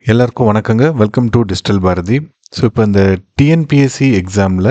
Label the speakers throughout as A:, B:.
A: எல்லாருக்கும் வணக்கங்க. Welcome to digital Bharathi. So இப்போ இந்த டிஎன்பிஎஸ்சி எக்ஸாமில்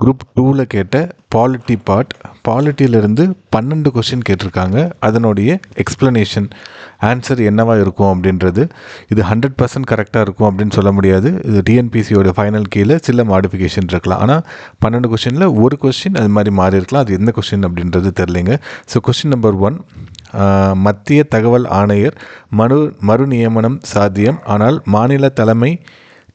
A: குரூப் 2ல் கேட்ட பாலிட்டி பார்ட், பாலிட்டியிலேருந்து 12 கொஷின் கேட்டிருக்காங்க. அதனுடைய எக்ஸ்ப்ளனேஷன் ஆன்சர் என்னவா இருக்கும் அப்படின்றது. இது 100% கரெக்டாக இருக்கும் அப்படின்னு சொல்ல முடியாது. இது டிஎன்பிஎஸ்சியோட ஃபைனல் கீழே சில மாடிஃபிகேஷன் இருக்கலாம். ஆனால் 12 கொஷினில் ஒரு கொஷின் அது மாதிரி மாறி இருக்கலாம். அது எந்த கொஷின் அப்படின்றது தெரிலைங்க. ஸோ கொஷின் நம்பர் 1, மத்திய தகவல் ஆணையர் மறு நியமனம் சாத்தியம், ஆனால் மாநில தலைமை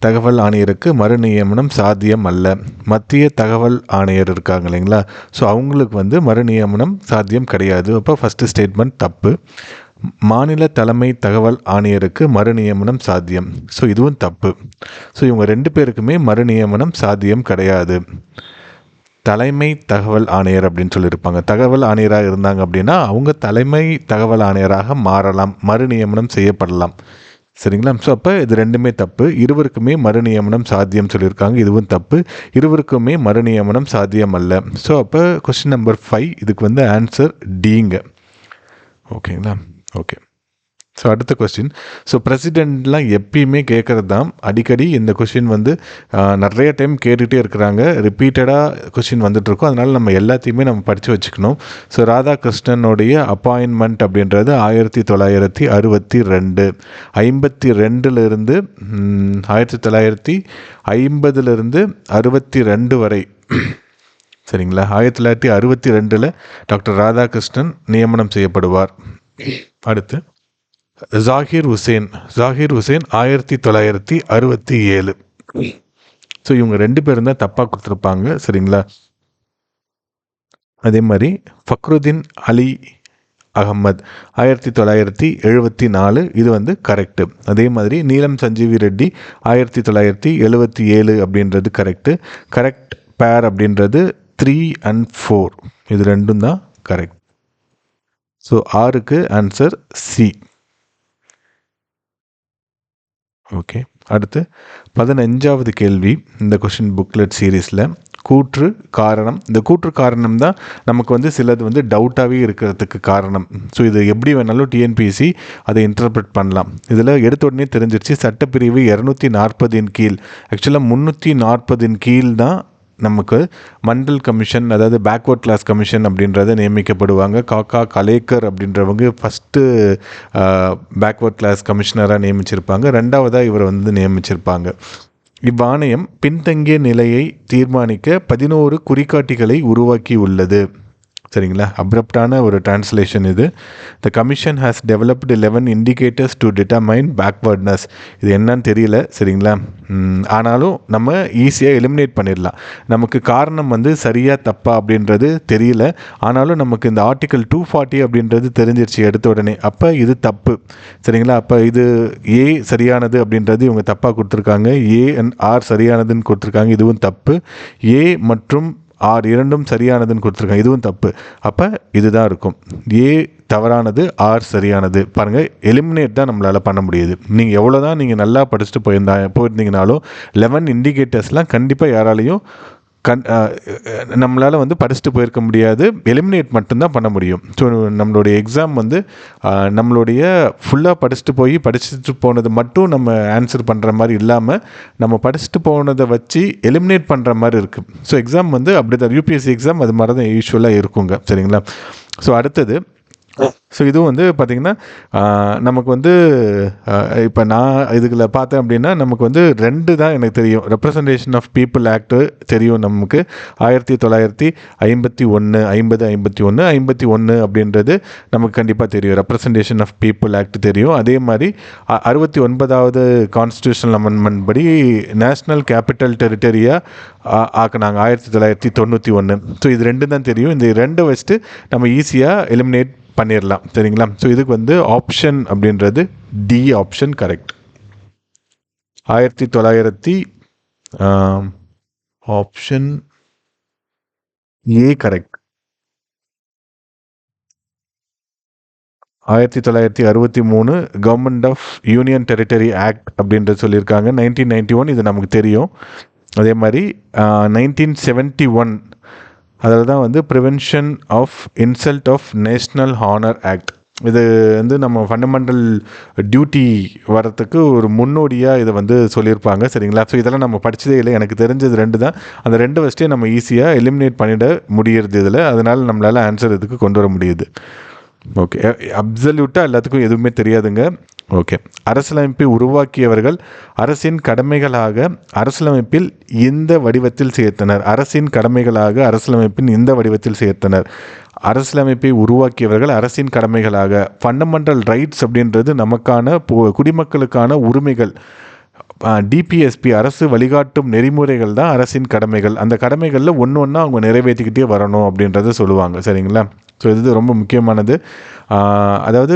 A: தகவல் ஆணையருக்கு மறு நியமனம் சாத்தியம் அல்ல. மத்திய தகவல் ஆணையர் இருக்காங்க இல்லைங்களா, ஸோ அவங்களுக்கு மறு நியமனம் சாத்தியம் கிடையாது. அப்போ ஃபஸ்ட்டு ஸ்டேட்மெண்ட் தப்பு. மாநில தலைமை தகவல் ஆணையருக்கு மறு நியமனம் சாத்தியம், ஸோ இதுவும் தப்பு. ஸோ இவங்க 2 பேருக்குமே மறு நியமனம் சாத்தியம் கிடையாது. தலைமை தகவல் ஆணையர் அப்படின்னு சொல்லியிருப்பாங்க. தகவல் ஆணையராக இருந்தாங்க அப்படின்னா அவங்க தலைமை தகவல் ஆணையராக மாறலாம், மறு நியமனம் செய்யப்படலாம். சரிங்களா? ஸோ அப்போ இது 2மே தப்பு. இருவருக்குமே மறு நியமனம் சாத்தியம் சொல்லியிருக்காங்க, இதுவும் தப்பு. இருவருக்குமே மறு நியமனம் சாத்தியம் அல்ல. ஸோ அப்போ கொஸ்டின் நம்பர் 5 இதுக்கு ஆன்சர் டிங்க. ஓகேங்களா? ஓகே. ஸோ அடுத்த கொஸ்டின். ஸோ பிரசிடெண்ட்லாம் எப்பயுமே கேட்குறது தான், அடிக்கடி இந்த கொஸ்டின் நிறைய டைம் கேட்டுகிட்டே இருக்கிறாங்க, ரிப்பீட்டடாக கொஸ்டின் வந்துட்டுருக்கோம். அதனால் நம்ம எல்லாத்தையுமே நம்ம படித்து வச்சுக்கணும். ஸோ ராதாகிருஷ்ணனுடைய அப்பாயின்மெண்ட் அப்படின்றது 1962, 52லேருந்து 1950லேருந்து 62 வரை. சரிங்களா? 1962 டாக்டர் ராதாகிருஷ்ணன் நியமனம் செய்யப்படுவார். அடுத்து ஜாகிர் ஹுசேன் 1967. ஸோ இவங்க 2 பேரும் தான் தப்பாக கொடுத்துருப்பாங்க. சரிங்களா? அதே மாதிரி ஃபக்ருதீன் அலி அகமது 1974, இது கரெக்டு. அதே மாதிரி நீலம் சஞ்சீவி ரெட்டி 1977 அப்படின்றது கரெக்டு. கரெக்ட் பேர் அப்படின்றது 3 and 4, இது 2ம் தான் கரெக்ட். ஸோ 6க்கு ஆன்சர் சி. ஓகே. அடுத்து 15வது கேள்வி இந்த கொஷின் புக்லெட் சீரீஸில். கூற்று காரணம். இந்த கூற்று காரணம் தான் நமக்கு சிலது டவுட்டாகவே இருக்கிறதுக்கு காரணம். ஸோ இது எப்படி வேணாலும் டிஎன்பிஎஸ்சி அதை இன்டர்பிரட் பண்ணலாம். இதில் எடுத்த உடனே தெரிஞ்சிருச்சு, சட்டப்பிரிவு 240 கீழ், ஆக்சுவலாக 340 கீழ் தான் நமக்கு மண்டல் கமிஷன், அதாவது பேக்வர்ட் கிளாஸ் கமிஷன் அப்படின்றத நியமிக்கப்படுவாங்க. காக்கா கலேக்கர் அப்படின்றவங்க ஃபஸ்ட்டு பேக்வர்ட் கிளாஸ் கமிஷனராக நியமிச்சிருப்பாங்க. 2வதாக இவர் நியமிச்சிருப்பாங்க. இவ்வாணையம் பின்தங்கிய நிலையை தீர்மானிக்க 11 குறிகாட்டிகளை உருவாக்கி உள்ளது. சரிங்களா? அப்ரப்டான ஒரு டிரான்ஸ்லேஷன் இது. த commission has developed 11 indicators to determine backwardness. இது என்னன்னு தெரியல. சரிங்களா? ஆனாலும் நம்ம ஈஸியாக எலிமினேட் பண்ணிடலாம். நமக்கு காரணம் சரியாக தப்பா அப்படின்றது தெரியல, ஆனாலும் நமக்கு இந்த ஆர்டிக்கல் 240 அப்படின்றது தெரிஞ்சிருச்சு எடுத்த உடனே. அப்போ இது தப்பு. சரிங்களா? அப்போ இது ஏ சரியானது அப்படின்றது இவங்க தப்பாக கொடுத்துருக்காங்க. ஏ அண்ட் ஆர் சரியானதுன்னு கொடுத்துருக்காங்க, இதுவும் தப்பு. ஏ மற்றும் ஆர் இரண்டும் சரியானதுன்னு கொடுத்துருக்காங்க, இதுவும் தப்பு. அப்போ இதுதான் இருக்கும். ஏ தவறானது, ஆர் சரியானது. பாருங்கள், எலிமினேட் தான் நம்மளால் பண்ண முடியுது. நீங்கள் எவ்வளோ தான் நீங்கள் நல்லா படிச்சுட்டு போயிருந்தீங்கனாலும் 11 இண்டிகேட்டர்ஸ்லாம் கண்டிப்பாக யாராலையும் நம்மளால் படிச்சுட்டு போயிருக்க முடியாது. எலிமினேட் மட்டும்தான் பண்ண முடியும். ஸோ நம்மளுடைய எக்ஸாம் நம்மளுடைய ஃபுல்லாக படிச்சுட்டு போனது மட்டும் நம்ம ஆன்சர் பண்ணுற மாதிரி இல்லாமல் நம்ம படிச்சுட்டு போனதை வச்சு எலிமினேட் பண்ணுற மாதிரி இருக்குது. ஸோ எக்ஸாம் அப்படி தான், யூபிஎஸ்சி எக்ஸாம் அது மாதிரி தான் யூஸ்வலாக இருக்குங்க. சரிங்களா? ஸோ அடுத்தது, ஸோ இதுவும் பார்த்திங்கன்னா நமக்கு இப்போ நான் இதுக்குள்ள பார்த்தேன் அப்படின்னா நமக்கு 2 தான் எனக்கு தெரியும். ரெப்ரசன்டேஷன் ஆஃப் பீப்புள் ஆக்ட் தெரியும் நமக்கு, 1951, 51 அப்படின்றது நமக்கு கண்டிப்பாக தெரியும். ரெப்ரசன்டேஷன் ஆஃப் பீப்புள் ஆக்ட் தெரியும். அதே மாதிரி 69வது கான்ஸ்டியூஷனல் அமெண்ட்மெண்ட் படி நேஷ்னல் கேபிட்டல் டெரிட்டரியாக ஆக்குனாங்க 1991. ஸோ இது 2 தான் தெரியும். இந்த 2 வச்சுட்டு நம்ம ஈஸியாக எலிமினேட் பண்ணிடலாம். சரிங்களா? ஸோ இதுக்கு ஆப்ஷன் அப்படின்றது D option correct. 1900 option A correct. 1963 government of union territory act அப்படின்றது சொல்லியிருக்காங்க. 1991 இது நமக்கு தெரியும். அதே மாதிரி 1971 அதில் தான் prevention of insult of national honour act. இது வந்து நம்ம ஃபண்டமெண்டல் டியூட்டி வரத்துக்கு ஒரு முன்னோடியாக இதை வந்து சொல்லியிருப்பாங்க. சரிங்களா? ஸோ இதெல்லாம் நம்ம படித்ததே இல்லை. எனக்கு தெரிஞ்சது 2 தான். அந்த 2 வச்சுட்டே நம்ம ஈஸியாக எலிமினேட் பண்ணிட முடியறது இதில். அதனால் நம்மளால் ஆன்சர் இதுக்கு கொண்டு வர முடியுது. ஓகே, அப்சல்யூட்டாக எல்லாத்துக்கும் எதுவுமே தெரியாதுங்க. ஓகே, அரசியலமைப்பை உருவாக்கியவர்கள் அரசின் கடமைகளாக அரசியலமைப்பில் இந்த வடிவத்தில் சேர்த்தனர். அரசின் கடமைகளாக அரசியலமைப்பின் இந்த வடிவத்தில் சேர்த்தனர். அரசியலமைப்பை உருவாக்கியவர்கள் அரசின் கடமைகளாக. ஃபண்டமெண்டல் ரைட்ஸ் அப்படின்றது நமக்கான குடிமக்களுக்கான உரிமைகள். டிபிஎஸ்பி அரசு வழிகாட்டும் நெறிமுறைகள் தான் அரசின் கடமைகள். அந்த கடமைகளில் ஒன்று ஒன்றா அவங்க நிறைவேற்றிக்கிட்டே வரணும் அப்படின்றத சொல்லுவாங்க. சரிங்களா? ஸோ இது ரொம்ப முக்கியமானது. அதாவது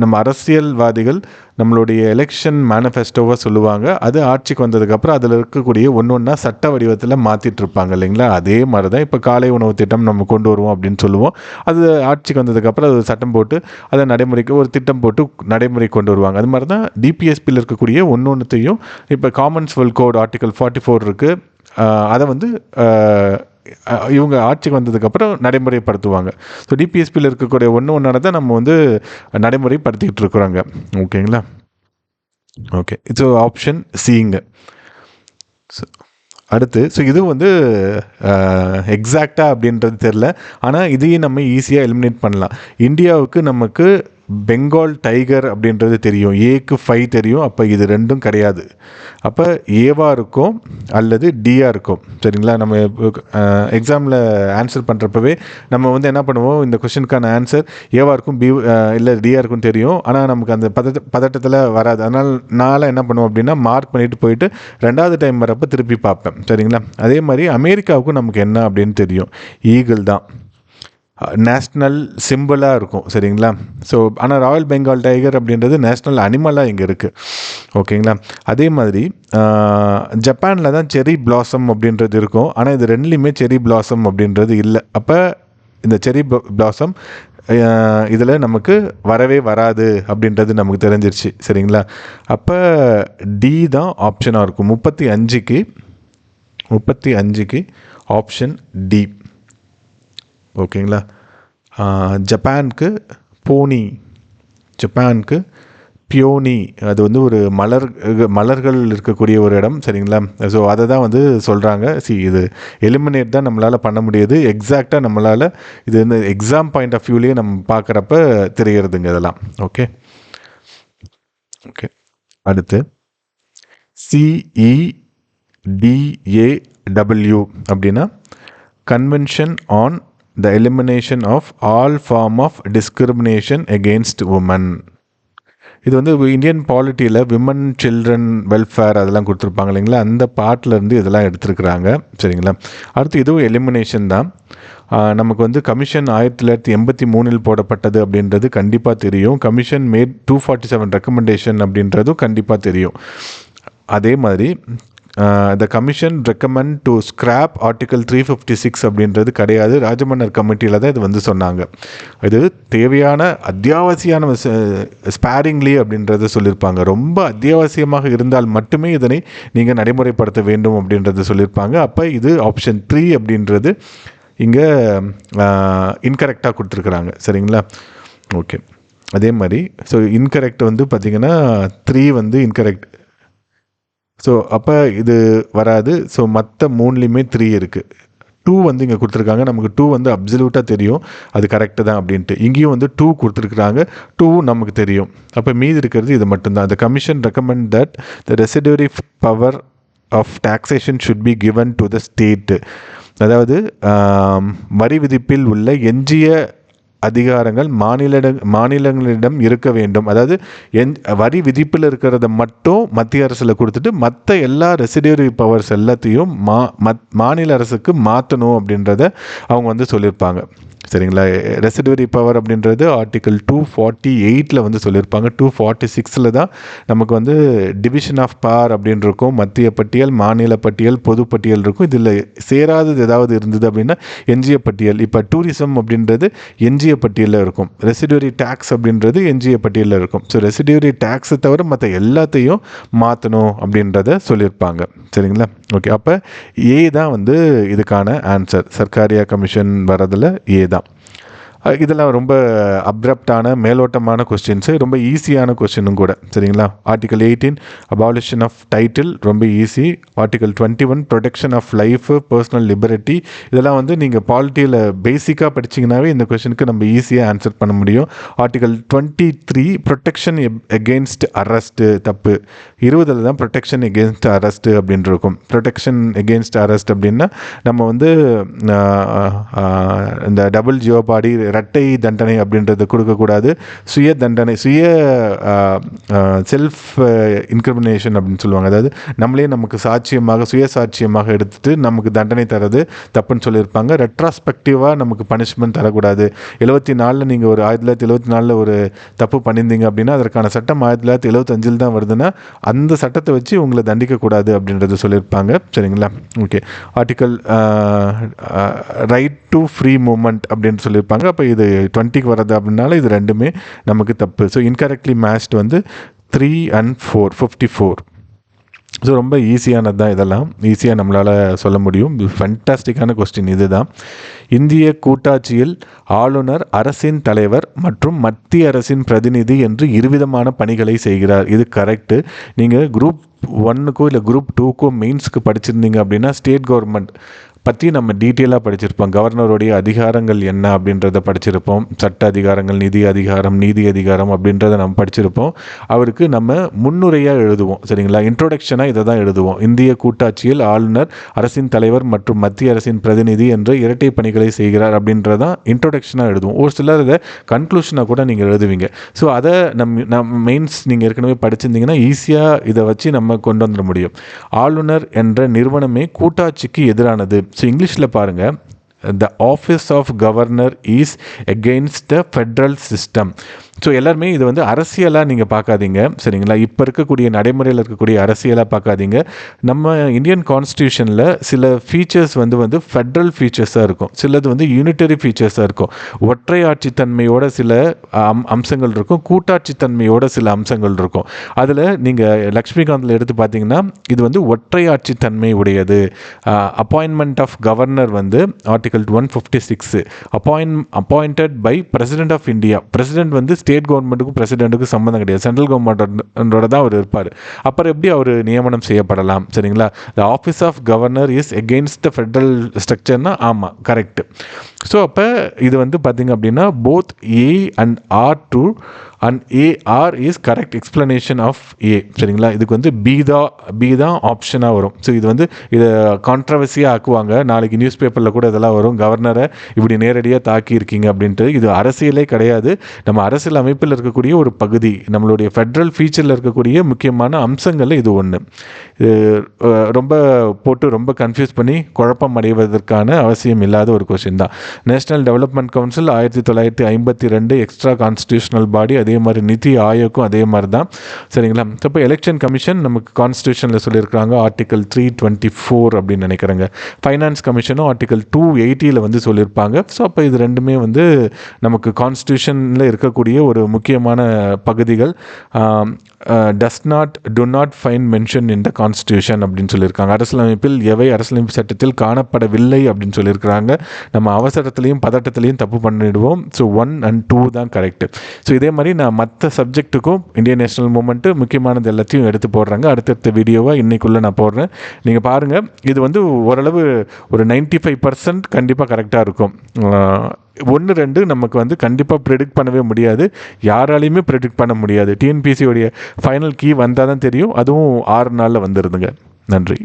A: நம்ம அரசியல்வாதிகள் நம்மளுடைய எலெக்ஷன் மேனிஃபெஸ்டோவை சொல்லுவாங்க. அது ஆட்சிக்கு வந்ததுக்கப்புறம் அதில் இருக்கக்கூடிய ஒன்று ஒன்றா சட்ட வடிவத்தில் மாற்றிட்டு இருப்பாங்க இல்லைங்களா? அதே மாதிரி தான் இப்போ காலை உணவு திட்டம் நம்ம கொண்டு வருவோம் அப்படின்னு சொல்லுவோம். அது ஆட்சிக்கு வந்ததுக்கப்புறம் அது சட்டம் போட்டு அதை நடைமுறைக்கு ஒரு திட்டம் போட்டு நடைமுறை கொண்டு வருவாங்க. அது மாதிரி தான் டிபிஎஸ்பியில் இருக்கக்கூடிய ஒன்றொன்றுத்தையும் இப்போ காமன்வெல்த் கோட் ஆர்டிகல் 44 இருக்குது. அதை வந்து இவங்க ஆட்சிக்கு வந்ததுக்கப்புறம் நடைமுறைப்படுத்துவாங்க. ஸோ டிபிஎஸ்பியில் இருக்கக்கூடிய ஒன்றானதை நம்ம வந்து நடைமுறைப்படுத்திக்கிட்டு இருக்கிறோங்க. ஓகேங்களா? ஓகே, ஸோ ஆப்ஷன் சிங்க. ஸோ அடுத்து, ஸோ இது வந்து எக்ஸாக்டாக அப்படின்றது தெரில. ஆனால் இதையும் நம்ம ஈஸியாக எலிமினேட் பண்ணலாம். இந்தியாவுக்கு நமக்கு பெங்கால் டைகர் அப்படின்றது தெரியும், ஏக்கு 5 தெரியும். அப்போ இது 2ம் கிடையாது. அப்போ ஏவாக இருக்கும் அல்லது டியாக இருக்கும். சரிங்களா? நம்ம எக்ஸாமில் ஆன்சர் பண்ணுறப்பவே நம்ம வந்து என்ன பண்ணுவோம், இந்த கொஷனுக்கான ஆன்சர் ஏவாக இருக்கும், பி இல்லை டியாக இருக்கும் தெரியும். ஆனால் நமக்கு அந்த பதட்டத்தில் வராது. அதனால் நான் என்ன பண்ணுவோம் அப்படின்னா மார்க் பண்ணிட்டு போயிட்டு 2வது டைம் வரப்போ திருப்பி பார்ப்பேன். சரிங்களா? அதே மாதிரி அமெரிக்காவுக்கும் நமக்கு என்ன அப்படின்னு தெரியும், ஈகிள் தான் நேஷ்னல் சிம்பிளாக இருக்கும். சரிங்களா? ஸோ ஆனால் ராயல் பெங்கால் டைகர் அப்படின்றது நேஷ்னல் அனிமலாக இங்கே இருக்குது. ஓகேங்களா? அதே மாதிரி ஜப்பானில் தான் செரி பிளாசம் அப்படின்றது இருக்கும். ஆனால் இது 2லேயுமே செரி பிளாசம் அப்படின்றது இல்லை. அப்போ இந்த செரி பிளாசம் இதில் நமக்கு வரவே வராது அப்படின்றது நமக்கு தெரிஞ்சிருச்சு. சரிங்களா? அப்போ டி தான் ஆப்ஷனாக இருக்கும். 35க்கு ஆப்ஷன் டி. ஓகேங்களா? ஜப்பானுக்கு போனி, ஜப்பானுக்கு பியோனி, அது வந்து ஒரு மலர்கள் இருக்கக்கூடிய ஒரு இடம். சரிங்களா? ஸோ அதை தான் வந்து சொல்கிறாங்க. இது எலிமினேட் தான் நம்மளால் பண்ண முடியுது. எக்ஸாக்டாக நம்மளால் இது வந்து எக்ஸாம் பாயிண்ட் ஆஃப் வியூலேயே நம்ம பார்க்குறப்ப தெரிகிறதுங்க இதெல்லாம். ஓகே ஓகே அடுத்து CEDAW அப்படின்னா convention on the elimination of all form of discrimination against women. இது வந்து இந்தியன் பாலிட்டியில் விமன் சில்ட்ரன் வெல்ஃபேர் அதெல்லாம் கொடுத்துருப்பாங்க இல்லைங்களா? அந்த பார்ட்லேருந்து இதெல்லாம் எடுத்துருக்குறாங்க. சரிங்களா? அடுத்து இதுவும் எலிமினேஷன் தான். நமக்கு வந்து கமிஷன் 1983 போடப்பட்டது அப்படின்றது கண்டிப்பாக தெரியும். கமிஷன் மேட் 247 ரெக்கமெண்டேஷன் அப்படின்றதும் கண்டிப்பாக தெரியும். அதே மாதிரி த commission recommend to scrap article 356 அப்படின்றது கிடையாது. ராஜமன்னர் கமிட்டியில் தான் இது வந்து சொன்னாங்க. இது தேவையான அத்தியாவசியமான ஸ்பேரிங்லி அப்படின்றத சொல்லியிருப்பாங்க. ரொம்ப அத்தியாவசியமாக இருந்தால் மட்டுமே இதனை நீங்கள் நடைமுறைப்படுத்த வேண்டும் அப்படின்றத சொல்லியிருப்பாங்க. அப்போ இது ஆப்ஷன் 3 அப்படின்றது இங்கே இன்கரெக்டாக கொடுத்துருக்குறாங்க. சரிங்களா? ஓகே, அதே மாதிரி ஸோ இன்கரெக்ட் வந்து பார்த்திங்கன்னா 3 வந்து இன்கரெக்ட். ஸோ அப்போ இது வராது. ஸோ மற்ற 3லேயுமே 3 இருக்குது. 2 வந்து இங்கே கொடுத்துருக்காங்க. நமக்கு 2 வந்து அப்சல்யூட்டாக தெரியும், அது கரெக்டு தான் அப்படின்ட்டு. இங்கேயும் வந்து 2 கொடுத்துருக்குறாங்க, 2 நமக்கு தெரியும். அப்போ மீதி இருக்கிறது இது மட்டும்தான். The commission recommend that the residuary power of taxation should be given to the state. அதாவது வரி விதிப்பில் உள்ள எஞ்சிய அதிகாரங்கள் மாநிலங்களிடம் இருக்க வேண்டும். அதாவது வரி விதிப்பில் இருக்கிறத மட்டும் மத்திய அரசில் கொடுத்துட்டு மற்ற எல்லா ரெசிடியூரி பவர்ஸ் எல்லாத்தையும் மாநில அரசுக்கு மாற்றணும் அப்படின்றத அவங்க வந்து சொல்லியிருப்பாங்க. சரிங்களா? ரெசிடியூரி பவர் அப்படின்றது ஆர்டிகல் 248 வந்து சொல்லியிருப்பாங்க. 246 தான் நமக்கு வந்து டிவிஷன் ஆஃப் பவர் அப்படின்னு இருக்கும். மத்திய பட்டியல், மாநில பட்டியல், பொது பட்டியல் இருக்கும். இதில் சேராதது ஏதாவது இருந்தது அப்படின்னா எஞ்சிய பட்டியல். இப்போ டூரிசம் அப்படின்றது எஞ்சிய பட்டியலில் இருக்கும். ரெசிடியூரி டேக்ஸ் அப்படின்றது எஞ்சிய பட்டியலில் இருக்கும். ஸோ ரெசிடியூரி டேக்ஸை தவிர மற்ற எல்லாத்தையும் மாற்றணும் அப்படின்றத சொல்லியிருப்பாங்க. சரிங்களா? ஓகே, அப்போ ஏ தான் வந்து இதுக்கான ஆன்சர். சர்க்காரியா கமிஷன் வரதில் ஏ தான். இதெல்லாம் ரொம்ப அப்ரப்டான மேலோட்டமான கொஸ்டின்ஸு, ரொம்ப ஈஸியான கொஸ்டினும் கூட. சரிங்களா? ஆர்டிகல் 18 அபாலிஷன் ஆஃப் டைட்டில் ரொம்ப easy. Article 21 protection of life personal liberty. இதெல்லாம் வந்து நீங்கள் பாலிட்டியில் பேசிக்காக படிச்சிங்கனாவே இந்த கொஸ்டினுக்கு நம்ம ஈஸியாக ஆன்சர் பண்ண முடியும். ஆர்டிகல் 23 ப்ரொடெக்ஷன் எகெயின்ஸ்ட் அரெஸ்ட்டு தப்பு. 20 தான் ப்ரொடெக்ஷன் எகெயின்ஸ்ட் அரெஸ்ட்டு அப்படின்னு இருக்கும். ப்ரொடெக்ஷன் எகெயின்ஸ்ட் அரெஸ்ட் அப்படின்னா நம்ம வந்து இந்த டபுள் ஜியோபாடி இரட்டை தண்டனை அப்படின்றத கொடுக்கக்கூடாது. சுய தண்டனை, செல்ஃப் இன்கிரிமினேஷன் அப்படின்னு சொல்லுவாங்க. அதாவது நம்மளே நமக்கு சாட்சியமாக சுயசாட்சியமாக எடுத்துட்டு நமக்கு தண்டனை தரது தப்புன்னு சொல்லியிருப்பாங்க. ரெட்ராஸ்பெக்டிவாக நமக்கு பனிஷ்மெண்ட் தரக்கூடாது. 74 நீங்கள் ஒரு 1974 ஒரு தப்பு பண்ணியிருந்தீங்க அப்படின்னா அதற்கான சட்டம் 1975 தான் வருதுன்னா அந்த சட்டத்தை வச்சு உங்களை தண்டிக்கக்கூடாது அப்படின்றது சொல்லியிருப்பாங்க. சரிங்களா? Okay. Article right to free movement அப்படின்னு சொல்லியிருப்பாங்க. அப்போ இது 20க்கு வர்றது அப்படின்னால இது ரெண்டுமே நமக்கு தப்பு. ஸோ இன்கரெக்ட்லி மேட்ச்ட் வந்து 3 and 4 54. ஸோ ரொம்ப ஈஸியானது தான். இதெல்லாம் ஈஸியாக நம்மளால் சொல்ல முடியும். ஃபண்டாஸ்டிக்கான கொஸ்டின் இது தான். இந்திய கூட்டாட்சியில் ஆளுநர் அரசின் தலைவர் மற்றும் மத்திய அரசின் பிரதிநிதி என்று இருவிதமான பணிகளை செய்கிறார். இது கரெக்டு. நீங்கள் குரூப் 1க்கோ இல்லை குரூப் 2க்கோ மெயின்ஸ்க்கு படிச்சிருந்தீங்க அப்படின்னா ஸ்டேட் கவர்மெண்ட் பற்றி நம்ம டீட்டெயிலாக படிச்சிருப்போம். கவர்னருடைய அதிகாரங்கள் என்ன அப்படின்றத படிச்சிருப்போம். சட்ட அதிகாரங்கள், நிதி அதிகாரம், நீதி அதிகாரம் அப்படின்றத நம்ம படிச்சிருப்போம். அவருக்கு நம்ம முன்னுரையாக எழுதுவோம். சரிங்களா? இன்ட்ரோடக்ஷனாக இதை தான் எழுதுவோம். இந்திய கூட்டாட்சியில் ஆளுநர் அரசின் தலைவர் மற்றும் மத்திய அரசின் பிரதிநிதி என்ற இரட்டை பணிகளை செய்கிறார் அப்படின்றதான் இன்ட்ரோடக்ஷனாக எழுதுவோம். ஒரு சிலர் இதை கன்க்ளூஷனாக கூட நீங்கள் எழுதுவீங்க. ஸோ அதை நம்ம மெயின்ஸ் நீங்கள் ஏற்கனவே படிச்சிருந்தீங்கன்னா ஈஸியாக இதை வச்சு நம்ம கொண்டு வந்துட முடியும். ஆளுநர் என்ற நிறுவனமே கூட்டாட்சிக்கு எதிரானது. ஸோ இங்கிலீஷில் பாருங்கள், the office of governor is against the federal system. So எல்லாருமே இது வந்து அரசியலாக நீங்கள் பார்க்காதீங்க. சரிங்களா? இப்போ இருக்கக்கூடிய நடைமுறையில் இருக்கக்கூடிய அரசியலாக பார்க்காதீங்க. நம்ம இந்தியன் கான்ஸ்டியூஷனில் சில ஃபீச்சர்ஸ் வந்து ஃபெட்ரல் ஃபீச்சர்ஸாக இருக்கும், சிலது வந்து யூனிட்டரி ஃபீச்சர்ஸாக இருக்கும். ஒற்றை ஆட்சித்தன்மையோட சில அம்சங்கள் இருக்கும், கூட்டாட்சித்தன்மையோட சில அம்சங்கள் இருக்கும். அதில் நீங்கள் லக்ஷ்மிகாந்தில் எடுத்து பார்த்தீங்கன்னா இது வந்து ஒற்றை ஆட்சித்தன்மை உடையது. அப்பாயின்மெண்ட் ஆஃப் கவர்னர் வந்து article 156 appointed by president of India. President வந்து ஸ்டேட் கவர்மெண்ட்டுக்கும் பிரசிடென்ட்டுக்கும் சம்மந்தம் கிடையாது, சென்ட்ரல் கவர்மெண்டோட தான் அவர் இருப்பார். அப்புறம் எப்படி அவர் நியமனம் செய்யப்படலாம்? சரிங்களா? The office of governor is against the federal ஸ்ட்ரக்சர்னா ஆமாம், கரெக்டு. ஸோ அப்போ இது வந்து பார்த்திங்க அப்படின்னா both A and R2 and AR is correct explanation of A. சரிங்களா? இதுக்கு வந்து பி தான் ஆப்ஷனாக வரும். ஸோ இது வந்து இதை கான்ட்ரவர்சியாக ஆக்குவாங்க. நாளைக்கு நியூஸ் பேப்பரில் கூட இதெல்லாம் வரும், கவர்னரை இப்படி நேரடியாக தாக்கியிருக்கீங்க அப்படின்ட்டு. இது அரசியலே கிடையாது, நம்ம அரசியல் அமைப்பில் இருக்கக்கூடிய ஒரு பகுதி, நம்மளுடைய ஃபெட்ரல் ஃபீச்சரில் இருக்கக்கூடிய முக்கியமான அம்சங்களில் இது ஒன்று. ரொம்ப போட்டு ரொம்ப கன்ஃபியூஸ் பண்ணி குழப்பம் அடைவதற்கான அவசியம் இல்லாத ஒரு கொஸ்டின் தான். National development council 1952 extra constitutional பாடி. அதே மாதிரி நிதி ஆயோக்கும் அதே மாதிரி தான். சரிங்களா? இப்போ எலெக்ஷன் கமிஷன் நமக்கு கான்ஸ்டியூஷனில் சொல்லியிருக்காங்க ஆர்டிகல் 324 அப்படின்னு நினைக்கிறேங்க. ஃபைனான்ஸ் கமிஷனும் ஆர்டிகல் 280 வந்து சொல்லியிருப்பாங்க. ஸோ அப்போ இது ரெண்டுமே வந்து நமக்கு கான்ஸ்டியூஷனில் இருக்கக்கூடிய ஒரு முக்கியமான பகுதிகள். do not find mention in the constitution அப்படின்னு சொல்லியிருக்காங்க. அரசியலமைப்பில் எவை அரசியலமைப்பு சட்டத்தில் காணப்படவில்லை அப்படின்னு சொல்லியிருக்கிறாங்க. நம்ம அவசரத்துலேயும் பதட்டத்துலேயும் தப்பு பண்ணிடுவோம். ஸோ 1 and 2 தான் கரெக்டு. ஸோ இதே மாதிரி நான் மற்ற சப்ஜெக்ட்டுக்கும் இந்தியன் நேஷனல் மூமெண்ட்டு முக்கியமானது எல்லாத்தையும் எடுத்து போடுறாங்க. அடுத்தடுத்த வீடியோவாக இன்றைக்குள்ளே நான் போடுறேன், நீங்கள் பாருங்கள். இது வந்து ஓரளவு ஒரு 95% கண்டிப்பாக கரெக்டாக இருக்கும். 1-2 நமக்கு வந்து கண்டிப்பாக ப்ரெடிக்ட் பண்ணவே முடியாது, யாராலையுமே ப்ரெடிக்ட் பண்ண முடியாது. டிஎன்பிஎஸ்சியோடைய ஃபைனல் கீ வந்தால் தான் தெரியும், அதுவும் 6 நாளில் வந்துடுதுங்க. நன்றி.